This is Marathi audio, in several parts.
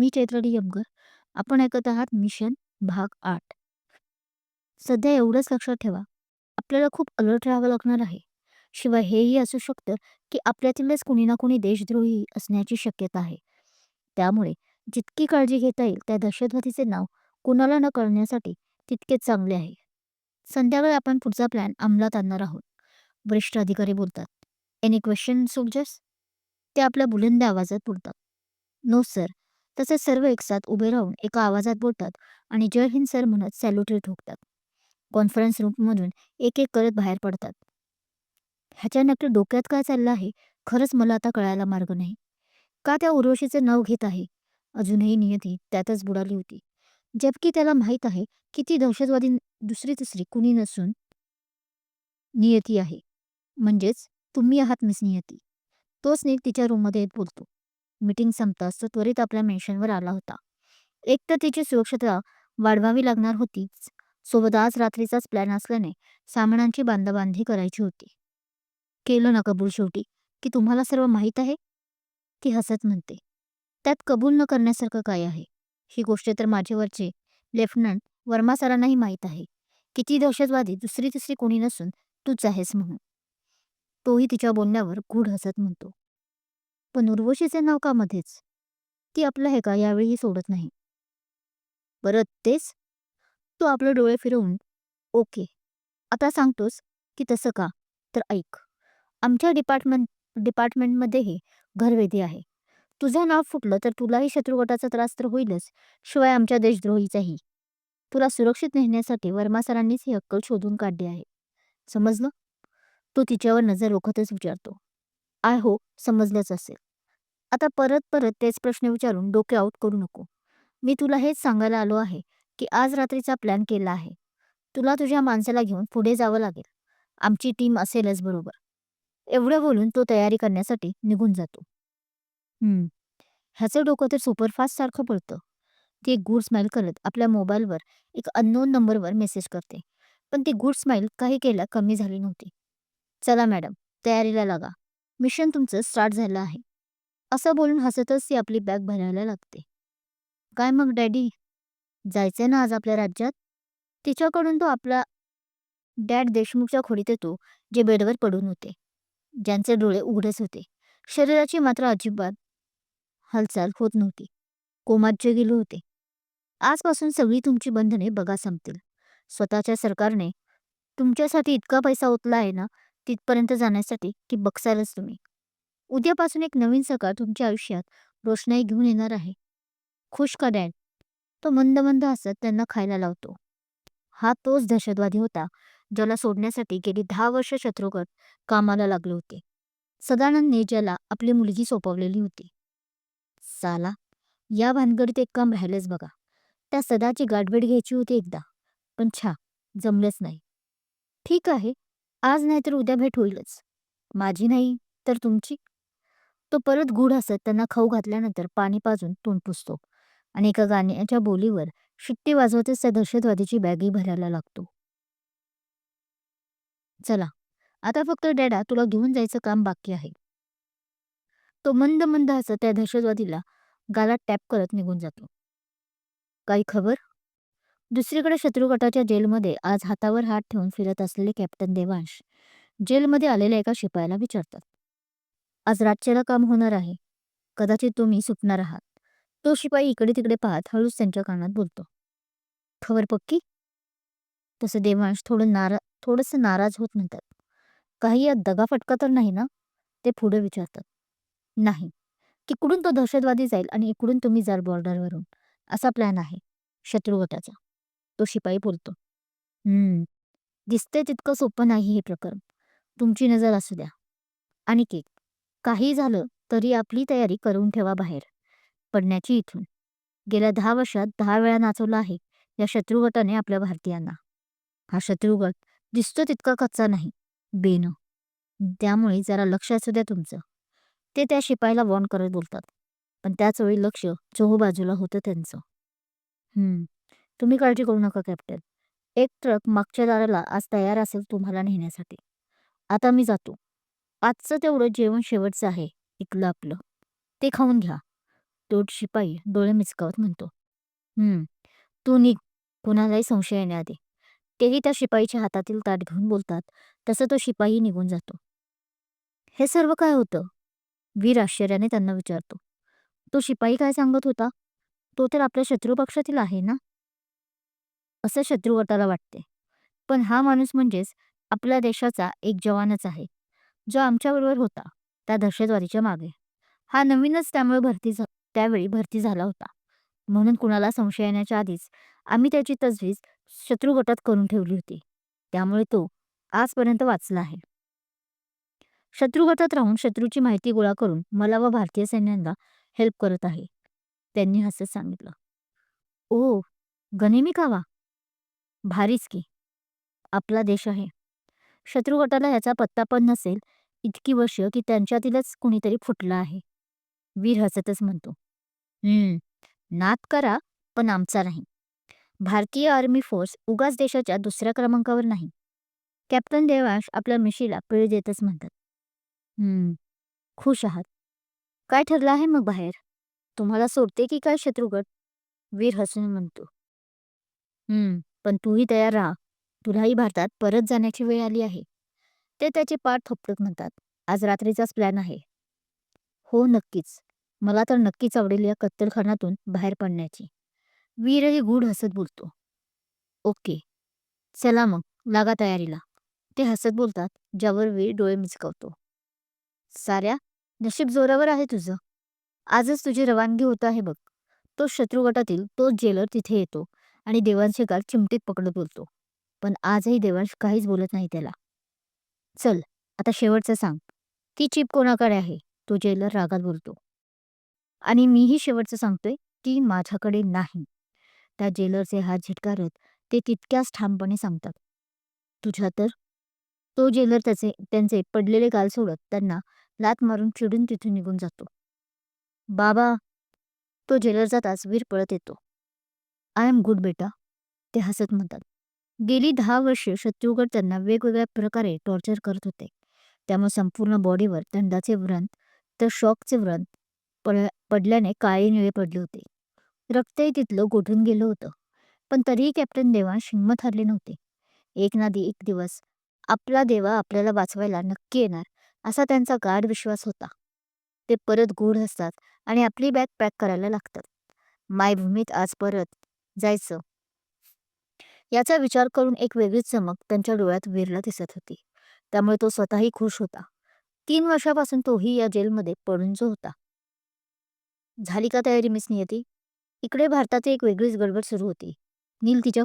मी चैत्राली यमगर. आपण ऐकत आहात मिशन भाग 8. सध्या एवढंच लक्षात ठेवा, आपल्याला खूप अलर्ट राहावं लागणार आहे. शिवाय हेही असू शकतं, की आपल्यातीलच कुणी ना कुणी देशद्रोही असण्याची शक्यता आहे. त्यामुळे जितकी काळजी घेता येईल त्या दहशतवादीचे नाव कुणाला न कळण्यासाठी तितकेच चांगले आहे. संध्याकाळी आपण पुढचा प्लॅन अंमलात आणणार आहोत. वरिष्ठ अधिकारी बोलतात. Any question soldiers? ते आपल्या बुलंद आवाजात बोलतात. No sir. तसे सर्व एकसाथ उभे राहून एका आवाजात बोलतात आणि जय हिंद सर म्हणत सॅल्युटरी ठोकतात. कॉन्फरन्स रूममधून एक एक करत बाहेर पडतात. ह्याच्या नक्की डोक्यात काय चाललं आहे खरंच मला आता कळायला मार्ग नाही. का त्या उर्वशीचे नाव घेत आहे? अजूनही नियती त्यातच बुडाली होती. जबकी त्याला माहीत आहे की ती दहशतवादी दुसरी तिसरी कुणी नसून नियती आहे. म्हणजेच तुम्ही आहात मिस नियती. तोच नीट तिच्या रूममध्ये येत बोलतो. मीटिंग संपताच तो त्वरित आपल्या मेन्शनवर आला होता. एक तर तिची सुरक्षता वाढवावी लागणार होतीच, सोबत आज रात्रीचाच प्लॅन असल्याने सामानांची बांधाबांधी करायची होती. केलं ना कबूल शेवटी, की तुम्हाला सर्व माहीत आहे? ती हसत म्हणते. त्यात कबूल न करण्यासारखं काय आहे? ही गोष्ट तर माझ्यावरचे लेफ्टनंट वर्मा सरांनाही माहीत आहे. किती दहशतवादी दुसरी तिसरी कोणी नसून तूच आहेस म्हणून. तोही तिच्या बोलण्यावर गूढ हसत म्हणतो. पण उर्वशीचे नाव का मध्येच? ती आपलं हे का यावेळीही सोडत नाही. परत तेच? तो आपले डोळे फिरवून ओके. आता सांगतोस की तसं का? तर ऐक. आमच्या डिपार्टमेंटमध्येही घरवेधी आहे. तुझं नाव फुटलं तर तुलाही शत्रुगटाचा त्रास तर होईलच, शिवाय आमच्या देशद्रोहीचाही. तुला सुरक्षित नेण्यासाठी वर्मा सरांनीच ही अक्कल शोधून काढली आहे. समजलं? तो तिच्यावर नजर रोखतच विचारतो. आय होप समजलंच असेल. आता परत परत तेच प्रश्न विचारून डोके आऊट करू नको. मी तुला हेच सांगायला आलो आहे की आज रात्रीचा प्लॅन केला आहे. तुला तुझ्या माणसाला घेऊन पुढे जावं लागेल. आमची टीम असेलच बरोबर. एवढं बोलून तो तयारी करण्यासाठी निघून जातो. हम्म, ह्याचं डोकं तर सुपरफास्ट सारखं पळतं. ती एक गूढ स्माईल करत आपल्या मोबाईलवर एक अननोन नंबरवर मेसेज करते. पण ती गूढ स्माईल काही केल्या कमी झाली नव्हती. चला मॅडम, तयारीला लागा. मिशन तुमचं स्टार्ट झालं आहे. असं बोलून हसतच ती आपली बॅग भरायला लागते. काय मग डॅडी, जायचंय ना आज आपल्या राज्यात? तिच्याकडून तो आपला डॅड देशमुखच्या खोलीत येतो, जे बेडवर पडून होते, ज्यांचे डोळे उघडेच होते. शरीराची मात्र अजिबात हालचाल होत नव्हती. कोमात जे गेले होते. आजपासून सगळी तुमची बंधने बघा संपतील. स्वतःच्या सरकारने तुमच्यासाठी इतका पैसा ओतला आहे ना, तिथपर्यंत जाण्यासाठी की बघसालच तुम्ही. उद्यापासून एक नवीन सकाळ तुमच्या आयुष्यात रोषणाई घेऊन येणार आहे. खुश का डॅड? तो मंद मंद हसत त्यांना खायला लावतो. हा तोच दहशतवादी होता ज्याला सोडण्यासाठी गेली 10 वर्ष शत्रुगट कामाला लागले होते. सदानंदने ज्याला आपली मुलगी सोपवलेली होती. साला, या भानगडीत एक काम राहिलेच बघा. त्या सदाची गाठभेट घ्यायची होती एकदा, पण जमलेच नाही. ठीक आहे, आज नाही तर उद्या भेट होईलच. माझी नाही तर तुमची. तो परत गूढ हसत त्यांना खाऊ घातल्यानंतर पाणी पाजून तोंड पुसतो आणि एका गाण्याच्या बोलीवर शिट्टी वाजवतच त्या दहशतवादीची बॅगही भरायला लागतो. चला, आता फक्त डॅडा तुला घेऊन जायचं काम बाकी आहे. तो मंद मंद हसत त्या दहशतवादीला गालात टॅप करत निघून जातो. काही खबर? दुसरीकडे शत्रुगटाच्या जेलमध्ये आज हातावर हात ठेवून फिरत असलेले कॅप्टन देवांश जेलमध्ये आलेल्या एका शिपायाला विचारतात. आज रातच्याला काम होणार आहे. कदाचित तुम्ही सुटणार आहात. तो शिपाई इकडे तिकडे पाहत हळूच त्यांच्या कानात बोलतो. खबर पक्की? तसं देवांश थोडंसं नाराज होत म्हणतात. काही यात दगाफटका तर नाही ना? ते पुढे विचारतात. नाही. तिकडून तो दहशतवादी जाईल आणि इकडून तुम्ही जाल बॉर्डरवरून. असा प्लॅन आहे शत्रू गटाचा. तो शिपाई बोलतो. दिसते तितकं सोपं नाही हे प्रकरण. तुमची नजर असू द्या. आणि केक, काही झालं तरी आपली तयारी करून ठेवा बाहेर पडण्याची इथून. गेल्या 10 वर्षात 10 वेळा नाचवलं आहे या शत्रुगटाने आपल्या भारतीयांना. हा शत्रुगट दिसतो तितका कच्चा नाही, बेन. त्यामुळे जरा लक्ष असू द्या तुमचं. ते त्या शिपाईला वॉर्न करत बोलतात. पण त्याच वेळी लक्ष चोहूबाजूला होतं त्यांचं. तुम्ही काळजी करू नका कॅप्टन. एक ट्रक मागच्या दाराला आज तयार असेल तुम्हाला नेण्यासाठी. आता मी जातो. आजचं तेवढं जेवण शेवटचं आहे इथलं आपलं. ते खाऊन घ्या. तो शिपाई डोळे मिचकावत म्हणतो. "हं, तू निघ, कुणालाही संशय येण्याआधी." तेही त्या शिपाईच्या हातातील ताट घेऊन बोलतात तसं तो शिपाई निघून जातो. "हे सर्व काय होतं?" वीर आश्चर्याने त्यांना विचारतो. "तो शिपाई काय सांगत होता? तो तर आपल्या शत्रू पक्षातील आहे ना?" असं शत्रुगटाला वाटते. पण हा माणूस म्हणजेच आपल्या देशाचा एक जवानच आहे, जो आमच्याबरोबर होता त्या दहशतवादीच्या मागे. हा नवीनच त्यावेळी भरती झाला होता. म्हणून कुणाला संशय येण्याच्या आधीच आम्ही त्याची तजवीज शत्रू गटात करून ठेवली होती. त्यामुळे तो आजपर्यंत वाचला आहे. शत्रू गटात राहून शत्रूची माहिती गोळा करून मला व भारतीय सैन्यांना हेल्प करत आहे. त्यांनी हसत सांगितलं. ओ, गनिमी कावा, भारीच की. आपला देश आहे. शत्रू गटाला याचा पत्ता पण नसेल, इतकी वर्ष की त्यांच्यातीलच कुणीतरी फुटलं आहे. वीर हसतच म्हणतो. हं, नाद करा, पण आमचा नाही. भारतीय आर्मी फोर्स उगाच देशाच्या दुसऱ्या क्रमांकावर नाही. कॅप्टन देवांश आपल्या मिशीला पीळ देतच म्हणतात. हं, खुश आहात. काय ठरलं आहे मग बाहेर? तुम्हाला सोडते की काय शत्रुगट? वीर हसून म्हणतो. पण तूही तयार राहा. तुलाही भारतात परत जाण्याची वेळ आली आहे. ते त्याची पाठ थोपटत म्हणतात. आज रात्रीचाच प्लॅन आहे. हो, नक्कीच. मला तर नक्कीच आवडेल या कत्तलखान्यातून बाहेर पडण्याची. वीरही गूढ हसत बोलतो. ओके, चला मग, लागा तयारीला. ते हसत बोलतात, ज्यावर वीर डोळे मिचकावतो. साऱ्या, नशीब जोरावर आहे तुझं. आजच तुझी रवानगी होत आहे बघ. तो शत्रू गटातील तोच जेलर तिथे येतो आणि देवांशचे गाल चिमटीत पकडत बोलतो. पण आजही देवांश काहीच बोलत नाही त्याला. चल, आता शेवटचं सांग. ती चिप कोणाकडे आहे? तो जेलर रागात बोलतो. आणि मीही शेवटचं सांगतोय, ती माझ्याकडे नाही. त्या जेलरचे हात झिटकारत ते तितक्याच ठामपणे सांगतात. तुझ्या तर? तो जेलर त्यांचे पडलेले गाल सोडत त्यांना लाथ मारून चिडून तिथून निघून जातो. बाबा, तो जेलर जाताच वीर पळत येतो. आय एम गुड बेटा, ते हसत म्हणतात. गेली 10 वर्ष शत्रुगड त्यांना वेगवेगळ्या प्रकारे टॉर्चर करत होते. त्यामुळे संपूर्ण बॉडीवर दंडाचे व्रण तर शॉकचे व्रण पडल्याने काळे निळे पडले होते. रक्तही तिथलं गोठून गेलं होतं. पण तरीही कॅप्टन देवांश हिंमत हरले नव्हते. एक ना एक दिवस आपला देवा आपल्याला वाचवायला नक्की येणार असा त्यांचा गाढ विश्वास होता. ते परत गूढ असतात आणि आपली बॅग पॅक करायला लागतात. मायभूमीत आज परत जायचं याचा विचार करून एक वेगळीच चमक त्यांच्या डोळ्यात वीरला दिसत होती. त्यामुळे तो स्वतःही खुश होता. 3 वर्षापासून तोही या जेलमध्ये पडून जो होता. झाली का तयारी मिस नियती? इकडे भारतात एक वेगळीच गडबड सुरू होती. नील तिच्या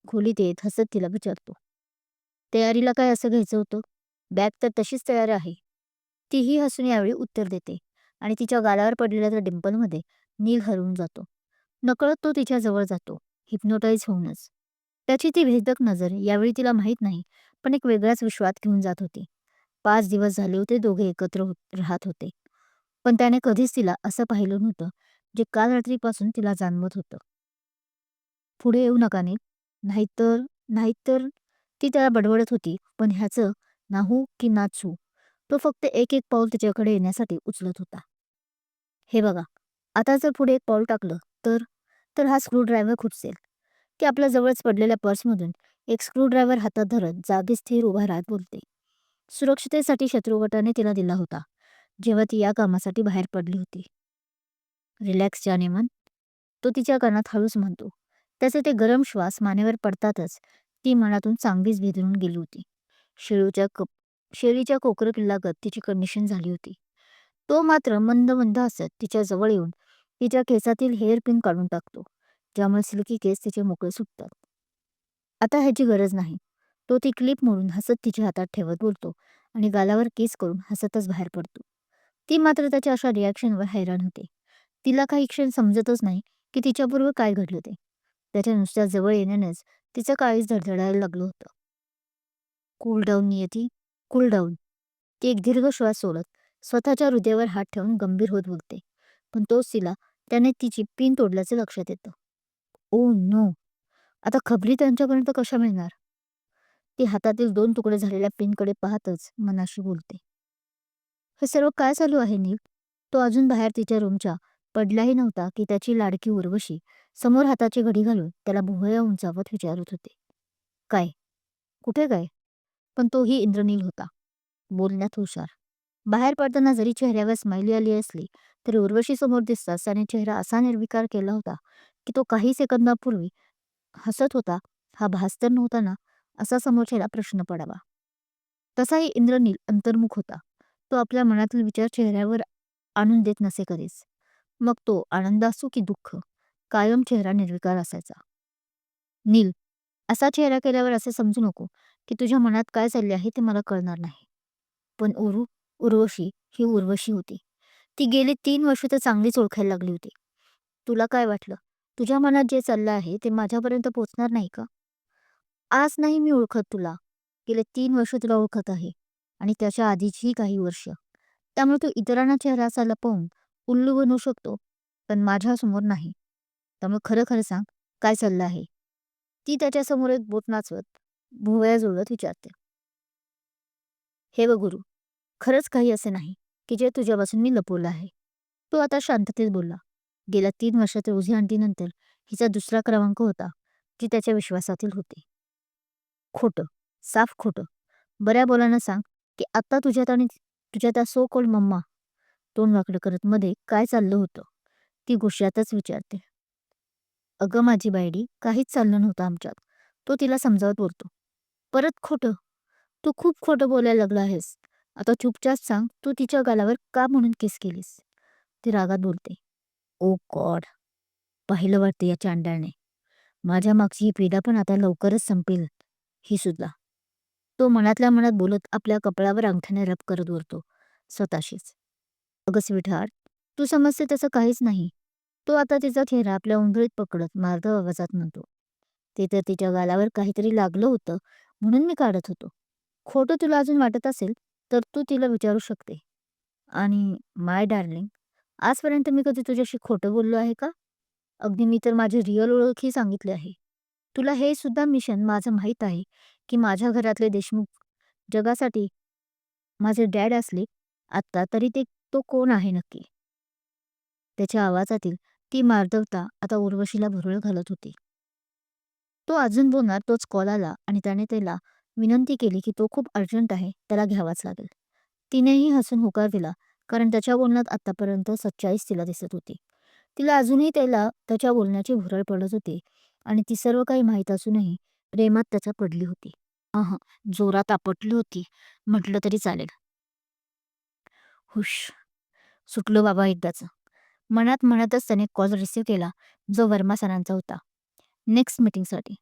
खोलीत येत हसत तिला विचारतो. तयारीला काय असं घ्यायचं होतं? बॅग तर तशीच तयार आहे. तीही हसून यावेळी उत्तर देते आणि तिच्या गालावर पडलेल्या त्या डिंपलमध्ये नील हरवून जातो. नकळत तो तिच्या जवळ जातो, हिप्नोटाईज होऊनच. त्याची ती भेदक नजर यावेळी तिला माहीत नाही, पण एक वेगळाच विश्वात घेऊन जात होती. 5 दिवस झाले होते दोघे एकत्र राहत होते. पण त्याने कधीच तिला असं पाहिलं नव्हतं, जे काल रात्रीपासून तिला जाणवत होतं. पुढे येऊ नका नील, नाहीतर नाहीतर ती त्याला बडबडत होती, पण ह्याचं ना हो की ना छू. तो फक्त एक एक पाऊल तिच्याकडे येण्यासाठी उचलत होता. हे बघा, आता जर पुढे एक पाऊल टाकलं तर तर हा स्क्रूड्रायव्हर खुपसेल. ती आपल्या जवळच पडलेल्या पर्समधून एक स्क्रूड्रायव्हर हातात धरत जागी स्थिर उभा राहत बोलते. सुरक्षितेसाठी शत्रुगटाने तिला दिला होता, जेव्हा ती या कामासाठी बाहेर पडली होती. रिलॅक्स जानेमन, तो तिच्या कानात हळूच म्हणतो. त्याचे ते गरम श्वास मानेवर पडतातच ती मनातून चांगलीच भेदरून गेली होती. शेळीच्या कोकरकिल्लागत तिची कंडिशन झाली होती. तो मात्र मंद मंद हसत तिच्या जवळ येऊन तिच्या केसातील हेअर पिन काढून टाकतो, ज्यामुळे सिल्की केस तिचे मोकळे सुटतात. आता ह्याची गरज नाही. तो ती क्लिप मोडून हसत तिच्या हातात ठेवत बोलतो आणि गालावर केस करून हसतच बाहेर पडतो. ती मात्र त्याच्या अशा रिॲक्शनवर हैराण होते. तिला काही क्षण समजतच नाही की तिच्याबरोबर काय घडलं ते. त्याच्या नुसत्या जवळ येण्यानेच तिचं काळीज धडधडायला लागलं होतं. कूल डाऊन नियती, कूल डाऊन. ती एक दीर्घ श्वास सोडत स्वतःच्या हृदयावर हात ठेवून गंभीर होत बोलते. पण तोच तिला त्याने तिची पिन तोडल्याचे लक्षात येतं. ओ नो, आता खबरी त्यांच्यापर्यंत कशा मिळणार? ती हातातील 2 तुकडे झालेल्या पिनकडे पाहतच मनाशी बोलते. हे सर्व काय चालू आहे नील? तो अजून बाहेर तिच्या रूमच्या पडलाही नव्हता की त्याची लाडकी उर्वशी समोर हाताची घडी घालून त्याला भुवया उंचावत विचारत होते. "काय? कुठे काय?" पण तोही इंद्रनील होता. बोलण्यात हुशार. बाहेर पडताना जरी चेहऱ्यावर स्माइली आली असली, तरी उर्वशी समोर दिसताच त्याने चेहरा असा निर्विकार केला होता, की तो काही सेकंदापूर्वी हसत होता, हा भास तर नव्हता ना, असा समोरच्याला प्रश्न पडावा. तसाही इंद्रनील अंतर्मुख होता. तो आपल्या मनातील विचार चेहऱ्यावर आणून देत नसे कधीच. मग तो आनंद असो की दुःख, कायम चेहरा निर्विकार असायचा. "नील, असा चेहरा केल्यावर असे समजू नको, की तुझ्या मनात काय चालले आहे ते मला कळणार नाही." पण उर्वशी ही उर्वशी होती. ती गेली 3 वर्ष तर चांगलीच ओळखायला लागली होती. "तुला काय वाटलं? तुझ्या मनात जे चाललं आहे ते माझ्यापर्यंत पोहोचणार नाही का? आज नाही मी ओळखत तुला. गेले 3 वर्ष तुला ओळखत आहे आणि त्याच्या आधीचीही काही वर्ष. त्यामुळे तू इतरांना चेहरा असा लपवून उल्लू बनवू शकतो, पण माझ्यासमोर नाही. त्यामुळे खरं खरं सांग, काय चाललं आहे?" ती त्याच्यासमोर एक बोट नाचवत, भुवया विचारते. "हे बघ गुरु, खरंच काही असे नाही, की जे तुझ्यापासून मी लपवलं आहे." तो आता शांततेत बोलला. गेल्या 3 वर्षात रोझी आंटीनंतर हिचा दुसरा क्रमांक होता, जी त्याच्या विश्वासातील होती. खोटं, साफ खोटं. बऱ्या बोलानं सांग, की आत्ता तुझ्यात आणि तुझ्या त्या सो कॉल्ड मम्मा तोंड वाकडं करत मध्ये काय चाललं होतं? ती गुशातच विचारते. "अगं माझी बायडी, काहीच चाललं नव्हतं आमच्यात." तो तिला समजावत बोलतो. "परत खोटं? तू खूप खोटं बोलायला लागला आहेस. आता चुपचाप सांग, तू तिच्या गालावर का म्हणून किस केलीस?" ती रागात बोलते. "ओ गॉड! पाहिलं वाटतं या चांडाळने. माझ्या मागची ही पीडा पण आता लवकरच संपेल ही सुद्धा." तो मनातल्या मनात बोलत आपल्या कपाळावर अंगठ्याने रब करत उरतो स्वतःशीच. "अगं स्वीटहार्ट, तू समजते तसं काहीच नाही." तो आता तिचा चेहरा आपल्या उंगलीत पकडत मार्दव आवाजात म्हणतो. "ते तर तिच्या गालावर काहीतरी लागलं होतं म्हणून मी काढत होतो. खोटं तुला अजून वाटत असेल तर तू तिला विचारू शकते. आणि माय डार्लिंग, आजपर्यंत मी कधी तुझ्याशी खोटं बोललो आहे का? अगदी मी तर माझी रिअल ओळखही सांगितली आहे. तुला हे सुद्धा मिशन माझं माहीत आहे, की माझ्या घरातले देशमुख जगासाठी माझे डॅड असले आत्ता तरी तो कोण आहे नक्की?" त्याच्या आवाजातील ती मार्दवता आता उर्वशीला भुरळ घालत होती. तो अजून बोलणार तोच कॉल आला आणि त्याने त्याला विनंती केली की तो खूप अर्जंट आहे, त्याला घ्यावाच लागेल. तिनेही हसून होकार दिला, कारण त्याच्या बोलण्यात आतापर्यंत सच्चाईच तिला दिसत होती. तिला अजूनही त्याला त्याच्या बोलण्याची भुरळ पडत होती आणि ती सर्व काही माहीत असूनही प्रेमात त्याच्या पडली होती. जोरात आपटली होती म्हटलं तरी चालेल. हुश, सुटलो बाबा एकदाचं. मनात म्हणतच त्याने कॉल रिसीव्ह केला, जो वर्मा सरांचा होता. नेक्स्ट मीटिंगसाठी.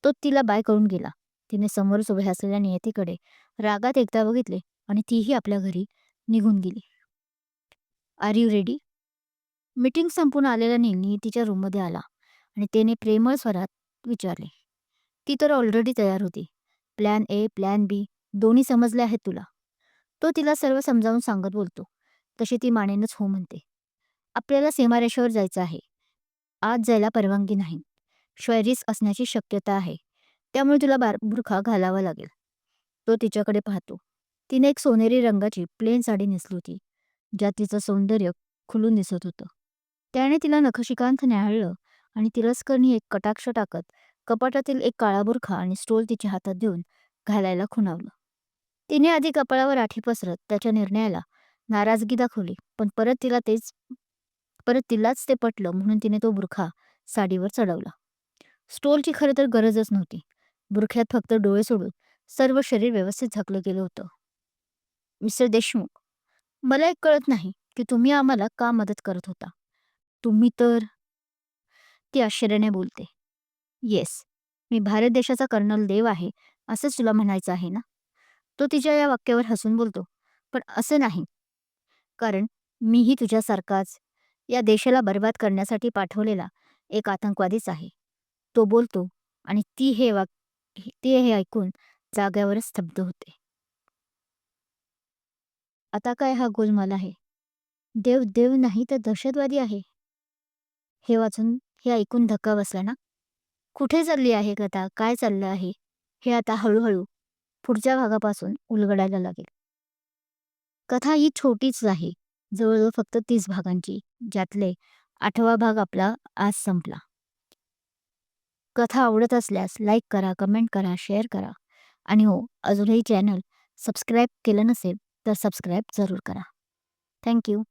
तो तिला बाय करून गेला. तिने समोरच उभ्या असलेल्या नियतीकडे रागात एकदा बघितले आणि तीही आपल्या घरी निघून गेली. "R you ready?" मीटिंग संपून आलेला नीलनी तिच्या रूममध्ये आला आणि त्याने प्रेमळ स्वरात विचारले. ती तर ऑलरेडी तयार होती. प्लॅन ए, प्लॅन बी दोन्ही समजले आहेत तुला. तो तिला सर्व समजावून सांगत बोलतो. तशी ती मानेनच हो म्हणते. "आपल्याला सीमारेषेवर जायचं आहे. आत जायला परवानगी नाही. शिवाय रिस्क असण्याची शक्यता आहे. त्यामुळे तुला बुरखा घालावा लागेल." तो तिच्याकडे पाहतो. तिने एक सोनेरी रंगाची प्लेन साडी नेसली होती, ज्यात तिचं सौंदर्य खुलून दिसत होतं. त्याने तिला नखशिकांत न्याहाळलं आणि तिरस्करणी एक कटाक्ष टाकत कपाटातील एक काळा बुरखा आणि स्टोल तिच्या हातात देऊन घालायला खुणावलं. तिने आधी कपाळावर आठी पसरत त्याच्या निर्णयाला नाराजगी दाखवली, पण परत तिलाच ते पटलं म्हणून तिने तो बुरखा साडीवर चढवला. स्टोलची खरं तर गरजच नव्हती. बुरख्यात फक्त डोळे सोडून सर्व शरीर व्यवस्थित झाकलं गेलं होतं. "मिस्टर देशमुख, मला एक कळत नाही की तुम्ही आम्हाला का मदत करत होता. तुम्ही तर." ती आश्चर्याने बोलते. "येस, मी भारत देशाचा कर्नल देव आहे असंच तुला म्हणायचं आहे ना?" तो तिच्या या वाक्यावर हसून बोलतो. "पण असं नाही, कारण मीही तुझ्यासारखाच या देशाला बरबाद करण्यासाठी पाठवलेला एक आतंकवादीच आहे." तो बोलतो आणि ती हे ऐकून जाग्यावरच स्तब्ध होते. आता काय हा गोलमाल आहे? देव देव नाही तर दहशतवादी आहे. हे ऐकून धक्का बसला ना? कुठे चालली आहे कथा? काय चाललं आहे? हे आता हळूहळू पुढच्या भागापासून उलगडायला लागेल. कथा ही छोटीच आहे. जवळजवळ फक्त 30 भागांची, ज्यातले 8वा भाग आपला आज संपला. कथा आवडत असल्यास लाईक करा, कमेंट करा, शेअर करा आणि हो, अजूनही चॅनल सबस्क्राईब केलं नसेल तर सबस्क्राईब जरूर करा. Thank you.